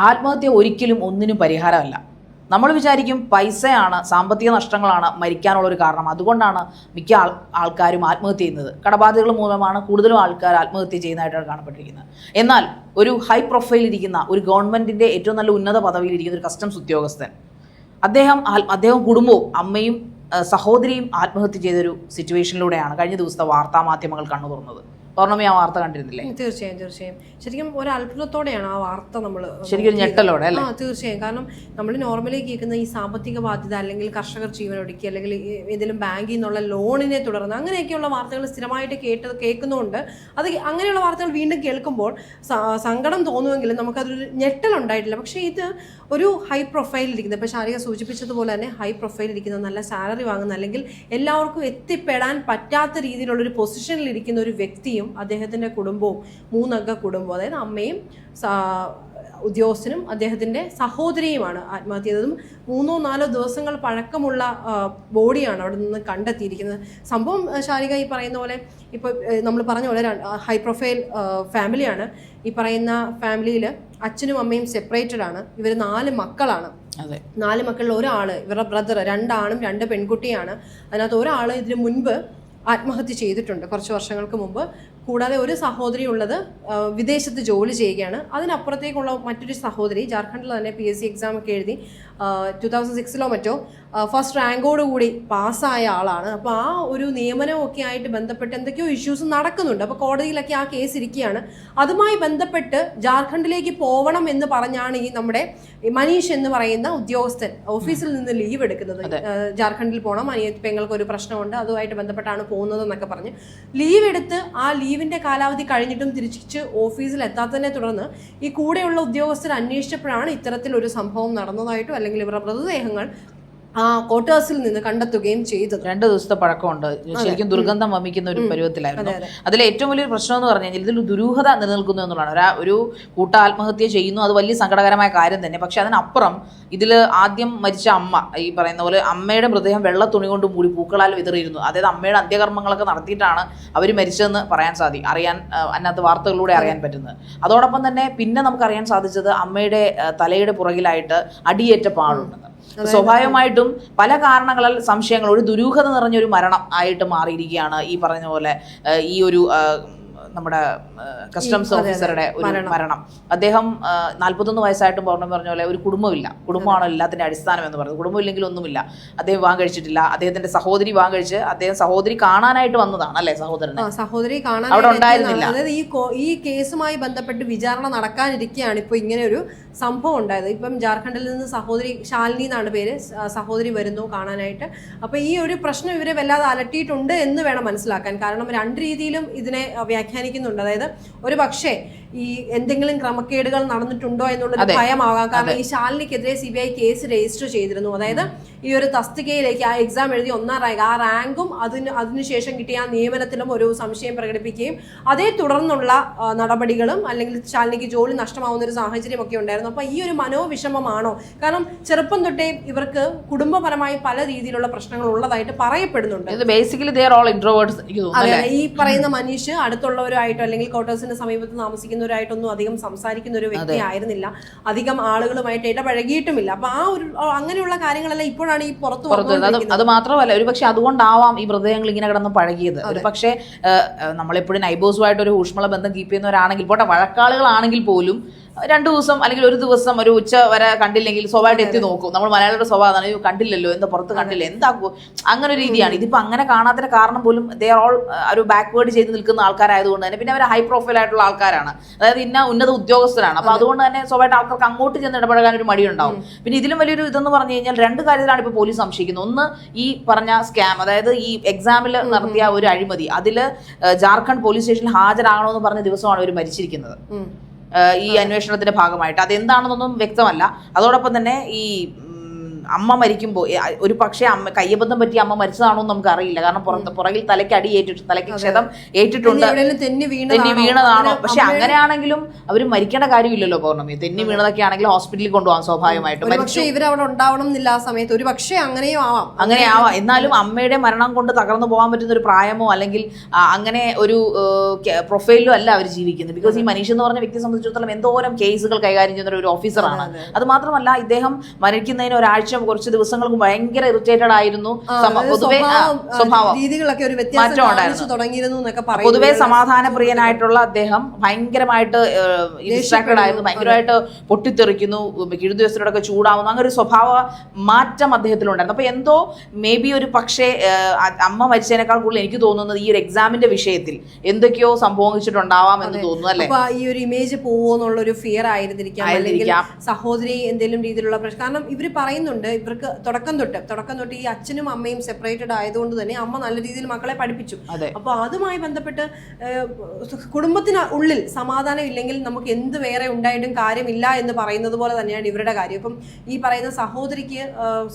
ആത്മഹത്യ ഒരിക്കലും ഒന്നിനും പരിഹാരമല്ല. നമ്മൾ വിചാരിക്കും പൈസയാണ്, സാമ്പത്തിക നഷ്ടങ്ങളാണ് മരിക്കാനുള്ളൊരു കാരണം, അതുകൊണ്ടാണ് മിക്ക ആൾക്കാരും ആത്മഹത്യ ചെയ്യുന്നത്. കടബാധ്യതകൾ മൂലമാണ് കൂടുതലും ആൾക്കാർ ആത്മഹത്യ ചെയ്യുന്നതായിട്ടാണ് കാണപ്പെട്ടിരിക്കുന്നത്. എന്നാൽ ഒരു ഹൈ പ്രൊഫൈലിൽ ഇരിക്കുന്ന ഒരു ഗവൺമെൻറ്റിൻ്റെ ഏറ്റവും നല്ല ഉന്നത പദവിയിലിരിക്കുന്ന ഒരു കസ്റ്റംസ് ഉദ്യോഗസ്ഥൻ, അദ്ദേഹം കുടുംബവും അമ്മയും സഹോദരിയും ആത്മഹത്യ ചെയ്തൊരു സിറ്റുവേഷനിലൂടെയാണ് കഴിഞ്ഞ ദിവസത്തെ വാർത്താമാധ്യമങ്ങൾ കണ്ണു തുറന്നത്. പൗർണമി ആ വാർത്ത കണ്ടിരുന്നില്ലേ? തീർച്ചയായും ശരിക്കും ഒരു അത്ഭുതത്തോടെയാണ് ആ വാർത്ത നമ്മൾ ശരിക്കും ഒരു ഞെട്ടലോടെ അല്ലേ? തീർച്ചയായും. കാരണം നമ്മൾ നോർമലി കേൾക്കുന്ന ഈ സാമ്പത്തിക ബാധ്യത അല്ലെങ്കിൽ കർഷകർ ജീവനൊടുക്കി അല്ലെങ്കിൽ ഏതെങ്കിലും ബാങ്കിൽ നിന്നുള്ള ലോണിനെ തുടർന്ന് അങ്ങനെയൊക്കെയുള്ള വാർത്തകൾ സ്ഥിരമായിട്ട് കേൾക്കുന്നതുകൊണ്ട് അത് അങ്ങനെയുള്ള വാർത്തകൾ വീണ്ടും കേൾക്കുമ്പോൾ സങ്കടം തോന്നുമെങ്കിലും നമുക്കതൊരു ഞെട്ടലുണ്ടായിട്ടില്ല. പക്ഷേ ഇത് ഒരു ഹൈ പ്രൊഫൈലിരിക്കുന്ന, ഇപ്പോൾ ശാരിക സൂചിപ്പിച്ചതുപോലെ തന്നെ ഹൈ പ്രൊഫൈലിരിക്കുന്ന, നല്ല സാലറി വാങ്ങുന്ന അല്ലെങ്കിൽ എല്ലാവർക്കും എത്തിപ്പെടാൻ പറ്റാത്ത രീതിയിലുള്ളൊരു പൊസിഷനിലിരിക്കുന്ന ഒരു വ്യക്തിയും അദ്ദേഹത്തിൻ്റെ കുടുംബവും, 3 അംഗ കുടുംബം, അതായത് അമ്മയും ഉദ്യോഗസ്ഥനും അദ്ദേഹത്തിൻ്റെ സഹോദരിയുമാണ് ആത്മഹത്യ ചെയ്തതും. 3-4 ദിവസങ്ങൾ പഴക്കമുള്ള ബോഡിയാണ് അവിടെ നിന്ന് കണ്ടെത്തിയിരിക്കുന്നത്. സംഭവം ശാരിക ഈ പറയുന്ന പോലെ ഇപ്പോൾ നമ്മൾ പറഞ്ഞ പോലെ ഹൈ പ്രൊഫൈൽ ഫാമിലിയാണ്. ഈ പറയുന്ന ഫാമിലിയിൽ അച്ഛനും അമ്മയും സെപ്പറേറ്റഡ് ആണ്. ഇവർ 4 മക്കളാണ്. 4 മക്കളിൽ ഒരാൾ, ഇവരുടെ ബ്രദർ, 2 ആണും 2 പെൺകുട്ടിയാണ്. അതിനകത്ത് ഒരാൾ ഇതിനു മുൻപ് ആത്മഹത്യ ചെയ്തിട്ടുണ്ട് കുറച്ച് വർഷങ്ങൾക്ക് മുമ്പ്. കൂടാതെ ഒരു സഹോദരി ഉള്ളത് വിദേശത്ത് ജോലി ചെയ്യുകയാണ്. അതിനപ്പുറത്തേക്കുള്ള മറ്റൊരു സഹോദരി ജാർഖണ്ഡിൽ തന്നെ PSC എക്സാം ഒക്കെ എഴുതി 2006 മറ്റോ ഫസ്റ്റ് റാങ്കോടുകൂടി പാസ്സായ ആളാണ്. അപ്പോൾ ആ ഒരു നിയമനമൊക്കെ ആയിട്ട് ബന്ധപ്പെട്ട് എന്തൊക്കെയോ ഇഷ്യൂസ് നടക്കുന്നുണ്ട്. അപ്പോൾ കോടതിയിലൊക്കെ ആ കേസ് ഇരിക്കുകയാണ്. അതുമായി ബന്ധപ്പെട്ട് ജാർഖണ്ഡിലേക്ക് പോകണം എന്ന് പറഞ്ഞാണ് ഈ നമ്മുടെ മനീഷ് എന്ന് പറയുന്ന ഉദ്യോഗസ്ഥൻ ഓഫീസിൽ നിന്ന് ലീവ് എടുക്കുന്നത്. ജാർഖണ്ഡിൽ പോകണം, പെങ്ങൾക്ക് ഒരു പ്രശ്നമുണ്ട്, അതുമായിട്ട് ബന്ധപ്പെട്ടാണ് പോകുന്നത് എന്നൊക്കെ പറഞ്ഞ് ലീവ് എടുത്ത് ആ ലീവിന്റെ കാലാവധി കഴിഞ്ഞിട്ടും തിരിച്ച് ഓഫീസിൽ എത്താത്തതിനെ തുടർന്ന് ഈ കൂടെയുള്ള ഉദ്യോഗസ്ഥർ അന്വേഷിച്ചപ്പോഴാണ് ഇത്തരത്തിലൊരു സംഭവം നടന്നതായിട്ടും അല്ലെങ്കിൽ ഇവരുടെ മൃതദേഹങ്ങൾ ക്വാർട്ടേഴ്സിൽ നിന്ന് കണ്ടെത്തുകയും ചെയ്തത്. 2 ദിവസത്തെ പഴക്കമുണ്ട്. ശരിക്കും ദുർഗന്ധം വമിക്കുന്ന ഒരു പരുവത്തിലായിരുന്നു. അതിൽ ഏറ്റവും വലിയൊരു പ്രശ്നം എന്ന് പറഞ്ഞു കഴിഞ്ഞാൽ ഇതിൽ ദുരൂഹത നിലനിൽക്കുന്നു എന്നുള്ളതാണ്. ഒരു കൂട്ട ആത്മഹത്യ ചെയ്യുന്നു, അത് വലിയ സങ്കടകരമായ കാര്യം തന്നെ. പക്ഷെ അതിനപ്പുറം ഇതിൽ ആദ്യം മരിച്ച അമ്മ, ഈ പറയുന്ന പോലെ അമ്മയുടെ മൃതദേഹം വെള്ള തുണി കൊണ്ട് മൂടി പൂക്കളാൽ വിതറിയിരുന്നു. അതായത് അമ്മയുടെ അന്ത്യകർമ്മങ്ങളൊക്കെ നടത്തിയിട്ടാണ് അവർ മരിച്ചതെന്ന് അറിയാൻ അതിനകത്ത് വാർത്തകളിലൂടെ അറിയാൻ പറ്റുന്നത്. അതോടൊപ്പം തന്നെ പിന്നെ നമുക്ക് അറിയാൻ സാധിച്ചത് അമ്മയുടെ തലയുടെ പുറകിലായിട്ട് അടിയേറ്റ പാടുണ്ടെന്ന്. സ്വാഭാവികമായിട്ടും പല കാരണങ്ങളാൽ സംശയങ്ങൾ, ഒരു ദുരൂഹത നിറഞ്ഞൊരു മരണം ആയിട്ട് മാറിയിരിക്കുകയാണ് ഈ പറഞ്ഞ പോലെ ഈ ഒരു നമ്മുടെ കസ്റ്റംസ് ഓഫീസറുടെ ഒരു മരണം. അദ്ദേഹം 41 വയസ്സായിട്ടും പറഞ്ഞ പോലെ ഒരു കുടുംബമില്ല. കുടുംബമാണോ എല്ലാത്തിൻ്റെ അടിസ്ഥാനം എന്ന് പറയുന്നത്. കുടുംബമില്ലെങ്കിൽ ഒന്നുമില്ല. അദ്ദേഹം വിവാഹം കഴിച്ചിട്ടില്ല. അദ്ദേഹത്തിന്റെ സഹോദരി വിവാഹം കഴിച്ച് അദ്ദേഹം സഹോദരി കാണാനായിട്ട് വന്നതാണ് അല്ലെ? സഹോദരി കാണാൻ അവിടെ ഉണ്ടായിരുന്നില്ല. അതായത് ഈ കേസുമായി ബന്ധപ്പെട്ട് വിചാരണ നടക്കാനിരിക്കുകയാണ് ഇപ്പോൾ ഇങ്ങനെ ഒരു സംഭവം ഉണ്ടായത്. ഇപ്പം ജാർഖണ്ഡിൽ നിന്ന് സഹോദരി, ശാലിനി എന്നാണ് പേര്, സഹോദരി വരുന്നു കാണാനായിട്ട്. അപ്പോൾ ഈ ഒരു പ്രശ്നം ഇവരെ വല്ലാതെ അലട്ടിയിട്ടുണ്ട് എന്ന് വേണം മനസ്സിലാക്കാൻ. കാരണം 2 രീതിയിലും ഇതിനെ വ്യാഖ്യാനിക്കുന്നുണ്ട്. അതായത് ഒരു പക്ഷേ ഈ എന്തെങ്കിലും ക്രമക്കേടുകൾ നടന്നിട്ടുണ്ടോ എന്നുള്ളൊരു ഭയമാകാം. കാരണം ഈ ശാലിനിക്കെതിരെ CBI കേസ് രജിസ്റ്റർ ചെയ്തിരുന്നു. അതായത് ഈ ഒരു തസ്തികയിലേക്ക് ആ എക്സാം എഴുതി 1ാം റാങ്ക്, ആ റാങ്കും അതിനുശേഷം കിട്ടിയ ആ നിയമനത്തിലും ഒരു സംശയം പ്രകടിപ്പിക്കുകയും അതേ തുടർന്നുള്ള നടപടികളും അല്ലെങ്കിൽ ശാലിനിക്ക് ജോലി നഷ്ടമാവുന്ന ഒരു സാഹചര്യം ഒക്കെ ഉണ്ടായിരുന്നു. അപ്പൊ ഈ ഒരു മനോവിഷമമാണോ? കാരണം ചെറുപ്പം തൊട്ടേ ഇവർക്ക് കുടുംബപരമായി പല രീതിയിലുള്ള പ്രശ്നങ്ങൾ ഉള്ളതായിട്ട് പറയപ്പെടുന്നുണ്ട്. ഈ പറയുന്ന മനീഷ് അടുത്തുള്ളവരുമായിട്ടോ അല്ലെങ്കിൽ ക്വാർട്ടേഴ്സിന് സമീപത്ത് താമസിക്കുന്നവരായിട്ടൊന്നും അധികം സംസാരിക്കുന്ന ഒരു വ്യക്തി ആയിരുന്നില്ല. അധികം ആളുകളുമായിട്ട് ഇടപഴകിയിട്ടുമില്ല. അപ്പൊ ആ ഒരു അങ്ങനെയുള്ള കാര്യങ്ങളെല്ലാം ഇപ്പോഴാണ് ഈ പുറത്തു വന്നത്. അത് മാത്രമല്ല, ഒരു പക്ഷെ അതുകൊണ്ടാവാം ഈ മൃതദേഹങ്ങൾ ഇങ്ങനെ കിടന്ന് പഴകിയത്. ഒരു പക്ഷേ നമ്മളെപ്പോഴും നൈബേഴ്സുമായിട്ട് ഒരു ഊഷ്മള ബന്ധം കീപ്പ് ചെയ്യുന്നവരാണെങ്കിൽ പോട്ടെ, വഴക്കാളുകളാണെങ്കിൽ പോലും 2 ദിവസം അല്ലെങ്കിൽ ഒരു ദിവസം ഒരു ഉച്ച വരെ കണ്ടില്ലെങ്കിൽ സ്വഭാവമായിട്ട് എത്തി നോക്കും. നമ്മൾ മലയാളിയുടെ സ്വഭാവമാണ്, കണ്ടില്ലല്ലോ, എന്താ പുറത്ത് കണ്ടില്ല, എന്താക്കൂ, അങ്ങനെ ഒരു രീതിയാണ്. ഇതിപ്പോൾ അങ്ങനെ കാണാത്തതിന്റെ കാരണം പോലും ദേ ആർ ഓൾ ഒരു ബാക്ക്വേർഡ് ചെയ്ത് നിൽക്കുന്ന ആൾക്കാരായതുകൊണ്ട് തന്നെ, പിന്നെ അവർ ഹൈ പ്രൊഫൈൽ ആയിട്ടുള്ള ആൾക്കാരാണ്, അതായത് ഉന്നത ഉദ്യോഗസ്ഥരാണ്. അപ്പോൾ അതുകൊണ്ട് തന്നെ സ്വഭാവമായിട്ട് ആൾക്കാർക്ക് അങ്ങോട്ട് ചെന്ന് ഇടപെടാൻ ഒരു മടിയുണ്ടാവും. പിന്നെ ഇതിലും വലിയൊരു ഇതെന്ന് പറഞ്ഞു കഴിഞ്ഞാൽ 2 കാര്യത്തിലാണ് ഇപ്പോൾ പോലീസ് സംശയിക്കുന്നത്. ഒന്ന്, ഈ പറഞ്ഞ സ്കാം, അതായത് ഈ എക്സാമിൽ നടത്തിയ ഒരു അഴിമതി, അതിൽ ജാർഖണ്ഡ് പോലീസ് സ്റ്റേഷനിൽ ഹാജരാകണമെന്ന് പറഞ്ഞ ദിവസമാണ് അവർ മരിച്ചിരിക്കുന്നത് ഈ അന്വേഷണത്തിന്റെ ഭാഗമായിട്ട്. അതെന്താണെന്നൊന്നും വ്യക്തമല്ല. അതോടൊപ്പം തന്നെ ഈ അമ്മ മരിക്കുമ്പോൾ ഒരു പക്ഷേ അമ്മ കയ്യബദ്ധം പറ്റി അമ്മ മരിച്ചതാണോ എന്ന് നമുക്ക് അറിയില്ല. കാരണം പുറകിൽ തലയ്ക്ക് അടി ഏറ്റിട്ടുണ്ട്, തലയ്ക്ക് ക്ഷതം ഏറ്റിട്ടുണ്ട്, തെന്നി വീണതാണോ. പക്ഷെ അങ്ങനെയാണെങ്കിലും അവർ മരിക്കേണ്ട കാര്യമില്ലല്ലോ പൗർണമി. തെന്നി വീണതൊക്കെ ആണെങ്കിൽ ഹോസ്പിറ്റലിൽ കൊണ്ടുപോകാം സ്വാഭാവികമായിട്ടും. ഇവരവിടെ ഉണ്ടാവണം എന്നില്ല ആ സമയത്ത്, ഒരു പക്ഷേ അങ്ങനെയും ആവാം. എന്നാലും അമ്മയുടെ മരണം കൊണ്ട് തകർന്നു പോകാൻ പറ്റുന്ന ഒരു പ്രായമോ അല്ലെങ്കിൽ അങ്ങനെ ഒരു പ്രൊഫൈലിലോ അല്ല അവർ ജീവിക്കുന്നത്. ബിക്കോസ് ഈ മനീഷ് എന്ന് പറഞ്ഞ വ്യക്തിയെ സംബന്ധിച്ചിടത്തോളം എന്തോരം കേസുകൾ കൈകാര്യം ചെയ്യുന്ന ഒരു ഓഫീസറാണ്. അത് മാത്രമല്ല ഇദ്ദേഹം മരിക്കുന്നതിന് ഒരാഴ്ച കുറച്ച് ദിവസങ്ങൾക്ക് ഭയങ്കര ഇറിറ്റേറ്റഡ് ആയിരുന്നു. പൊതുവെ രീതികളൊക്കെ ഒരു മാറ്റം ഉണ്ടായിരുന്നു. പൊതുവെ സമാധാന പ്രിയനായിട്ടുള്ള അദ്ദേഹം ഭയങ്കരമായിട്ട് ഡിസ്ട്രാക്റ്റഡ് ആയിരുന്നു, ഭയങ്കരമായിട്ട് പൊട്ടിത്തെറിക്കുന്നു, കിഴുദിവസത്തോടൊക്കെ ചൂടാവുന്നു, അങ്ങനെ ഒരു സ്വഭാവ മാറ്റം അദ്ദേഹത്തിലുണ്ടായിരുന്നു. അപ്പൊ എന്തോ മേ ബി ഒരു പക്ഷേ അമ്മ മരിച്ചതിനേക്കാൾ കൂടുതൽ എനിക്ക് തോന്നുന്നത് ഈ ഒരു എക്സാമിന്റെ വിഷയത്തിൽ എന്തൊക്കെയോ സംഭവിച്ചിട്ടുണ്ടാവാം എന്ന് തോന്നുന്നു അല്ലെ. ഈ ഒരു ഇമേജ് പോവോന്നുള്ള ഒരു ഫിയർ ആയിരുന്നിരിക്കാം, അല്ലെങ്കിൽ സഹോദരി എന്തെങ്കിലും രീതിയിലുള്ള പ്രശ്നം. കാരണം ഇവർ പറയുന്നുണ്ട് ഇവർക്ക് തുടക്കം തൊട്ട് ഈ അച്ഛനും അമ്മയും സെപ്പറേറ്റഡ് ആയതുകൊണ്ട് തന്നെ അമ്മ നല്ല രീതിയിൽ മക്കളെ പഠിപ്പിച്ചു. അപ്പൊ അതുമായി ബന്ധപ്പെട്ട് കുടുംബത്തിന് ഉള്ളിൽ സമാധാനം ഇല്ലെങ്കിൽ നമുക്ക് എന്ത് വേറെ ഉണ്ടായിട്ടും കാര്യമില്ല എന്ന് പറയുന്നത് പോലെ തന്നെയാണ് ഇവരുടെ കാര്യം. ഇപ്പം ഈ പറയുന്ന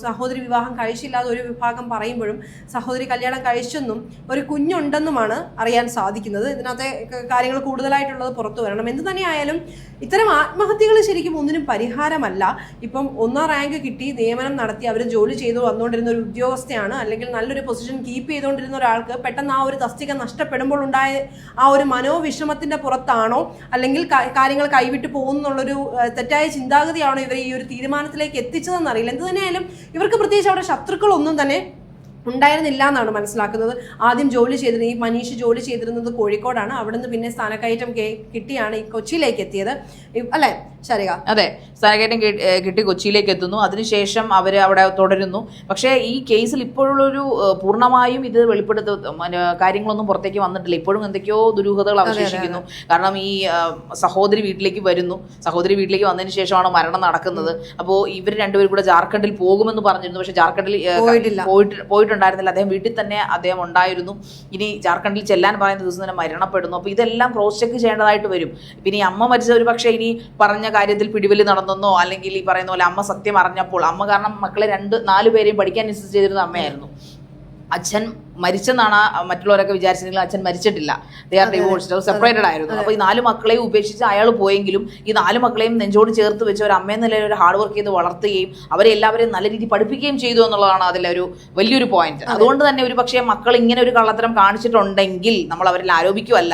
സഹോദരി വിവാഹം കഴിച്ചില്ലാതെ ഒരു വിഭാഗം പറയുമ്പോഴും സഹോദരി കല്യാണം കഴിച്ചെന്നും ഒരു കുഞ്ഞുണ്ടെന്നുമാണ് അറിയാൻ സാധിക്കുന്നത്. ഇതിനകത്തെ കാര്യങ്ങൾ കൂടുതലായിട്ടുള്ളത് പുറത്തു വരണം. എന്ത് തന്നെയായാലും ഇത്തരം ആത്മഹത്യകൾ ശരിക്കും ഒന്നിനും പരിഹാരമല്ല. ഇപ്പം 1ാം റാങ്ക് കിട്ടി നിയമനം നടത്തി അവർ ജോലി ചെയ്തു വന്നുകൊണ്ടിരുന്ന ഒരു ഉദ്യോഗസ്ഥയാണ്, അല്ലെങ്കിൽ നല്ലൊരു പൊസിഷൻ കീപ്പ് ചെയ്തുകൊണ്ടിരുന്ന ഒരാൾക്ക് പെട്ടെന്ന് ആ ഒരു തസ്തിക നഷ്ടപ്പെടുമ്പോൾ ഉണ്ടായ ആ ഒരു മനോവിഷമത്തിന്റെ പുറത്താണോ, അല്ലെങ്കിൽ കാര്യങ്ങൾ കൈവിട്ട് പോകുന്നുള്ളൊരു തെറ്റായ ചിന്താഗതിയാണോ ഇവർ ഈ ഒരു തീരുമാനത്തിലേക്ക് എത്തിച്ചതെന്നറിയില്ല. എന്ത് തന്നെയായാലും ഇവർക്ക് പ്രത്യേകിച്ച് അവിടെ ശത്രുക്കളൊന്നും തന്നെ ഉണ്ടായിരുന്നില്ല എന്നാണ് മനസ്സിലാക്കുന്നത്. ആദ്യം ഈ മനീഷ് ജോലി ചെയ്തിരുന്നത് കോഴിക്കോടാണ്. അവിടുന്ന് പിന്നെ സ്ഥാനക്കയറ്റം കിട്ടിയാണ് ഈ കൊച്ചിയിലേക്ക് എത്തിയത് അല്ലെ ശരിക? അതെ, സ്ഥാനക്കയറ്റം കിട്ടി കൊച്ചിയിലേക്ക് എത്തുന്നു. അതിനുശേഷം അവർ അവിടെ തുടരുന്നു. പക്ഷേ ഈ കേസിൽ ഇപ്പോഴുള്ളൊരു പൂർണ്ണമായും ഇത് കാര്യങ്ങളൊന്നും പുറത്തേക്ക് വന്നിട്ടില്ല. ഇപ്പോഴും എന്തൊക്കെയോ ദുരൂഹതകൾ അവശേഷിക്കുന്നു. കാരണം ഈ സഹോദരി വീട്ടിലേക്ക് വരുന്നു. സഹോദരി വീട്ടിലേക്ക് വന്നതിന് ശേഷമാണ് മരണം നടക്കുന്നത്. അപ്പോൾ ഇവർ രണ്ടുപേരും കൂടെ ജാർഖണ്ഡിൽ പോകുമെന്ന് പറഞ്ഞിരുന്നു. പക്ഷെ ജാർഖണ്ഡിൽ പോയിട്ടുണ്ടായിരുന്നില്ല. അദ്ദേഹം വീട്ടിൽ തന്നെ അദ്ദേഹം ഉണ്ടായിരുന്നു. ഇനി ജാർഖണ്ഡിൽ ചെല്ലാൻ പറയുന്ന ദിവസം തന്നെ മരണപ്പെടുന്നു. അപ്പോൾ ഇതെല്ലാം ക്രോസ് ചെക്ക് ചെയ്യേണ്ടതായിട്ട് വരും. പിന്നെ ഈ അമ്മ മരിച്ച ഒരു പക്ഷേ ഇനി പറഞ്ഞ കാര്യത്തിൽ പിടിവലി നടന്നെന്നോ, അല്ലെങ്കിൽ ഈ പറയുന്ന പോലെ അമ്മ സത്യം അറിഞ്ഞപ്പോൾ കാരണം മക്കളെ 4 പേരെയും പഠിക്കാൻ ഇൻസിസ്റ്റ് ചെയ്തിരുന്ന അമ്മയായിരുന്നു. അച്ഛൻ മരിച്ചെന്നാണ് മറ്റുള്ളവരൊക്കെ വിചാരിച്ചെങ്കിലും അച്ഛൻ മരിച്ചിട്ടില്ല. ദേ ആർ ഡിവോഴ്സ്ഡ്, സെപ്പറേറ്റഡ് ആയിരുന്നു. അപ്പോൾ ഈ 4 മക്കളെയും ഉപേക്ഷിച്ച് അയാൾ പോയെങ്കിലും ഈ 4 മക്കളെയും നെഞ്ചോട് ചേർത്ത് വെച്ച് ഒരു അമ്മയെന്ന നിലയിൽ ഒരു ഹാർഡ് വർക്ക് ചെയ്ത് വളർത്തുകയും അവരെ എല്ലാവരെയും നല്ല രീതിയിൽ പഠിപ്പിക്കുകയും ചെയ്തു എന്നുള്ളതാണ് അതിലെ ഒരു വലിയൊരു പോയിന്റ്. അതുകൊണ്ട് തന്നെ ഒരു പക്ഷേ മക്കൾ ഇങ്ങനെ ഒരു കള്ളത്തരം കാണിച്ചിട്ടുണ്ടെങ്കിൽ നമ്മൾ അവരിൽ ആരോപിക്കുമല്ല,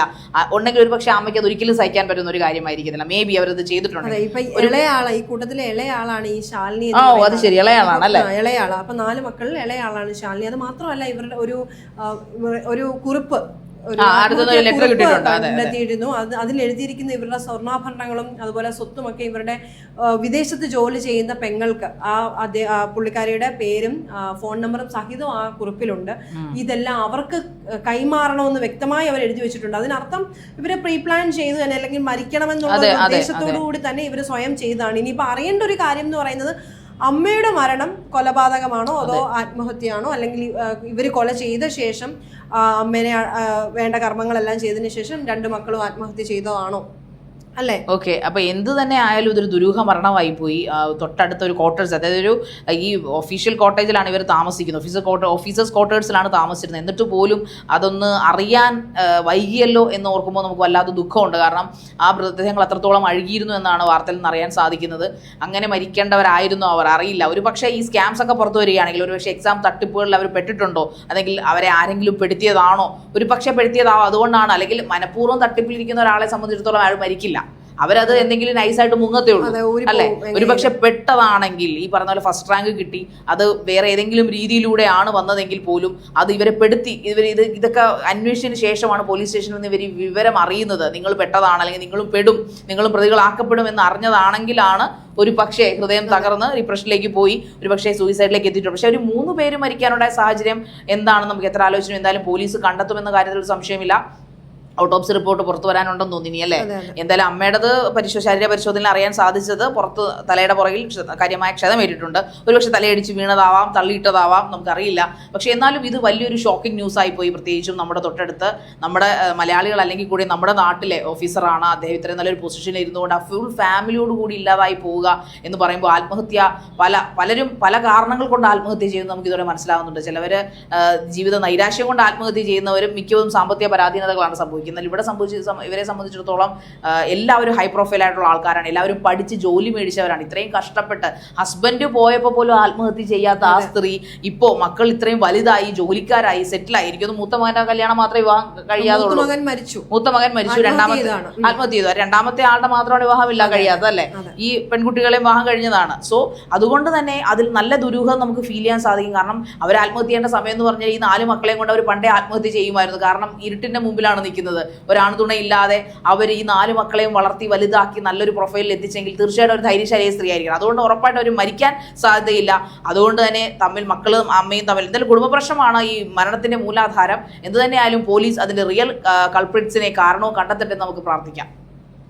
ഉണ്ടെങ്കിൽ ഒരു പക്ഷേ അമ്മയ്ക്ക് അത് ഒരിക്കലും സഹിക്കാൻ പറ്റുന്ന ഒരു കാര്യമായിരിക്കത്തില്ല. മേ ബി അവരത് ചെയ്തിട്ടുണ്ട്. ഈ കൂട്ടത്തിലെ ഇളയാളാണ് ഈ ശാലിനി. അത് ശരി, ഇളയാളാണ് അല്ലേ? ഇളയാളാണ്. അപ്പൊ 4 മക്കളിൽ ഇളയാളാണ് ശാലിനി. അത് മാത്രമല്ല ഇവരുടെ ഒരു കുറിപ്പ് കണ്ടെത്തിയിരുന്നു. അതിൽ എഴുതിയിരിക്കുന്ന ഇവരുടെ സ്വർണ്ണാഭരണങ്ങളും അതുപോലെ സ്വത്തുമൊക്കെ ഇവരുടെ വിദേശത്ത് ജോലി ചെയ്യുന്ന പെങ്ങൾക്ക് പുള്ളിക്കാരിയുടെ പേരും ഫോൺ നമ്പറും സഹിതം ആ കുറിപ്പിലുണ്ട്. ഇതെല്ലാം അവർക്ക് കൈമാറണമെന്ന് വ്യക്തമായി അവർ എഴുതി വെച്ചിട്ടുണ്ട്. അതിനർത്ഥം ഇവരെ പ്രീ പ്ലാൻ ചെയ്തു തന്നെ, അല്ലെങ്കിൽ മരിക്കണമെന്നുള്ള ഉദ്ദേശത്തോടു കൂടി തന്നെ ഇവർ സ്വയം ചെയ്തതാണ്. ഇനിയിപ്പോ അറിയേണ്ട ഒരു കാര്യം എന്ന് പറയുന്നത് അമ്മയുടെ മരണം കൊലപാതകമാണോ അതോ ആത്മഹത്യയാണോ, അല്ലെങ്കിൽ ഇവർ കൊല ചെയ്ത ശേഷം അമ്മേനെ വേണ്ട കർമ്മങ്ങളെല്ലാം ചെയ്തതിന് ശേഷം 2 മക്കളും ആത്മഹത്യ ചെയ്തതാണോ അല്ലേ? ഓക്കെ, അപ്പൊ എന്ത് തന്നെ ആയാലും ഇതൊരു ദുരൂഹ മരണമായി പോയി. തൊട്ടടുത്ത ഒരു ക്വാർട്ടേഴ്സ്, അതായത് ഒരു ഈ ഒഫീഷ്യൽ കോട്ടേജിലാണ് ഇവർ താമസിക്കുന്നത്, ഓഫീസേഴ്സ് ക്വാർട്ടേഴ്സിലാണ് താമസിച്ചിരുന്നത്. എന്നിട്ട് പോലും അതൊന്ന് അറിയാൻ വൈകിയല്ലോ എന്ന് ഓർക്കുമ്പോൾ നമുക്ക് വല്ലാത്ത ദുഃഖമുണ്ട്. കാരണം ആ മൃതദേഹങ്ങൾ അത്രത്തോളം അഴുകിയിരുന്നു എന്നാണ് വാർത്തയിൽ നിന്ന് അറിയാൻ സാധിക്കുന്നത്. അങ്ങനെ മരിക്കേണ്ടവരായിരുന്നു അവർ, അറിയില്ല. ഒരു പക്ഷേ ഈ സ്കാംസ് ഒക്കെ പുറത്തു വരികയാണെങ്കിൽ ഒരു പക്ഷേ എക്സാം തട്ടിപ്പുകളിൽ അവർ പെട്ടിട്ടുണ്ടോ, അല്ലെങ്കിൽ അവരെ ആരെങ്കിലും പെടുത്തിയതാണോ, ഒരു പക്ഷേ പെടുത്തിയതാവോ, അതുകൊണ്ടാണ്. അല്ലെങ്കിൽ മനഃപൂർവ്വം തട്ടിപ്പിലിരിക്കുന്ന ഒരാളെ സംബന്ധിച്ചിടത്തോളം അയാൾ മരിക്കില്ല, അവരത് എന്തെങ്കിലും നൈസായിട്ട് മുങ്ങത്തേ ഉള്ളൂ അല്ലെ? ഒരു പക്ഷെ പെട്ടതാണെങ്കിൽ ഈ പറഞ്ഞ പോലെ ഫസ്റ്റ് റാങ്ക് കിട്ടി, അത് വേറെ ഏതെങ്കിലും രീതിയിലൂടെയാണ് വന്നതെങ്കിൽ പോലും അത് ഇവരെ പെടുത്തി ഇതൊക്കെ അന്വേഷിച്ചതിന് ശേഷമാണ് പോലീസ് സ്റ്റേഷനിൽ നിന്ന് ഇവർ വിവരം അറിയുന്നത്. നിങ്ങൾ പെട്ടതാണ്, അല്ലെങ്കിൽ നിങ്ങളും പ്രതികളാക്കപ്പെടും എന്ന് അറിഞ്ഞതാണെങ്കിലാണ് ഒരു പക്ഷേ ഹൃദയം തകർന്ന് ഡിപ്രഷനിലേക്ക് പോയി ഒരു പക്ഷേ സൂയിസൈഡിലേക്ക് എത്തിയിട്ടുണ്ട്. പക്ഷെ ഒരു 3 പേര് മരിക്കാനുണ്ടായ സാഹചര്യം എന്താണെന്ന് നമുക്ക് എത്ര ആലോചിച്ചു എന്തായാലും പോലീസ് കണ്ടെത്തുമെന്ന കാര്യത്തിൽ സംശയമില്ല. ഔട്ടോപ്സി റിപ്പോർട്ട് പുറത്തു വരാനുണ്ടെന്ന് തോന്നി അല്ലേ? എന്തായാലും അമ്മയുടേത് ശരീര പരിശോധനയിൽ അറിയാൻ സാധിച്ചത് പുറത്ത് തലയുടെ പുറകിൽ കാര്യമായ ക്ഷതമേറ്റിട്ടുണ്ട്. ഒരുപക്ഷെ തലയടിച്ച് വീണതാവാം, തള്ളിയിട്ടതാവാം, നമുക്കറിയില്ല. പക്ഷെ എന്നാലും ഇത് വലിയൊരു ഷോക്കിംഗ് ന്യൂസ് ആയി പോയി. പ്രത്യേകിച്ചും നമ്മുടെ തൊട്ടടുത്ത് നമ്മുടെ മലയാളികൾ അല്ലെങ്കിൽ കൂടി നമ്മുടെ നാട്ടിലെ ഓഫീസറാണ് അദ്ദേഹം. ഇത്രയും നല്ലൊരു പൊസിഷനിൽ ഇരുന്നുകൊണ്ട് ആ ഫുൾ ഫാമിലിയോട് കൂടി ഇല്ലാതായി പോവുക എന്ന് പറയുമ്പോൾ ആത്മഹത്യ പലരും പല കാരണങ്ങൾ കൊണ്ട് ആത്മഹത്യ ചെയ്യുന്നു നമുക്ക് ഇതുവരെ മനസ്സിലാവുന്നുണ്ട്. ചിലവർ ജീവിത നൈരാശ്യം കൊണ്ട് ആത്മഹത്യ ചെയ്യുന്നവരും മിക്കതും സാമ്പത്തിക പരാധീനതകളാണ് സംഭവിക്കുന്നത്. ഇവരെ സംബന്ധിച്ചിടത്തോളം എല്ലാവരും ഹൈ പ്രൊഫൈൽ ആയിട്ടുള്ള ആൾക്കാരാണ്. എല്ലാവരും പഠിച്ച് ജോലി മേടിച്ചവരാണ്. ഇത്രയും കഷ്ടപ്പെട്ട് ഹസ്ബൻഡ് പോയപ്പോൾ പോലും ആത്മഹത്യ ചെയ്യാത്ത ആ സ്ത്രീ ഇപ്പോൾ മക്കൾ ഇത്രയും വലുതായി, ജോലിക്കാരായി, സെറ്റിലായി. എനിക്കൊന്ന് മൂത്ത മകന്റെ കല്യാണം മാത്രമേ വിവാഹം കഴിയാതുള്ളൂ. മൂത്ത മകൻ മരിച്ചു, രണ്ടാമത്തെ ആത്മഹത്യ ചെയ്തു. രണ്ടാമത്തെ ആളുടെ മാത്രമാണ് വിവാഹമില്ല കഴിയാത്തല്ലേ? ഈ പെൺകുട്ടികളെ വിവാഹം കഴിഞ്ഞതാണ്. സോ അതുകൊണ്ട് തന്നെ അതിൽ നല്ല ദുരൂഹത നമുക്ക് ഫീൽ ചെയ്യാൻ സാധിക്കും. കാരണം അവർ ആത്മഹത്യ ചെയ്യേണ്ട സമയം എന്ന് പറഞ്ഞാൽ ഈ 4 മക്കളെയും കൊണ്ട് അവർ പണ്ടേ ആത്മഹത്യ ചെയ്യുമായിരുന്നു. കാരണം ഇരുട്ടിന്റെ മുമ്പിലാണ് നിൽക്കുന്നത്. ഒരാൺതുണയില്ലാതെ അവർ ഈ 4 മക്കളെയും വളർത്തി വലുതാക്കി നല്ലൊരു പ്രൊഫൈലിൽ എത്തിച്ചെങ്കിൽ തീർച്ചയായിട്ടും ഒരു ധൈര്യശാലിയായ സ്ത്രീ ആയിരിക്കണം. അതുകൊണ്ട് ഉറപ്പായിട്ട് അവർ മരിക്കാൻ സാധ്യതയില്ല. അതുകൊണ്ട് തന്നെ തമ്മിൽ മക്കളും അമ്മയും തമ്മിൽ എന്തായാലും കുടുംബ പ്രശ്നമാണ് ഈ മരണത്തിന്റെ മൂലാധാരം. എന്ത് തന്നെയായാലും പോലീസ് അതിന്റെ റിയൽ കൾപ്രിറ്റ്സിനെ കാരണവും കണ്ടെത്തട്ടെ എന്ന് നമുക്ക് പ്രാർത്ഥിക്കാം.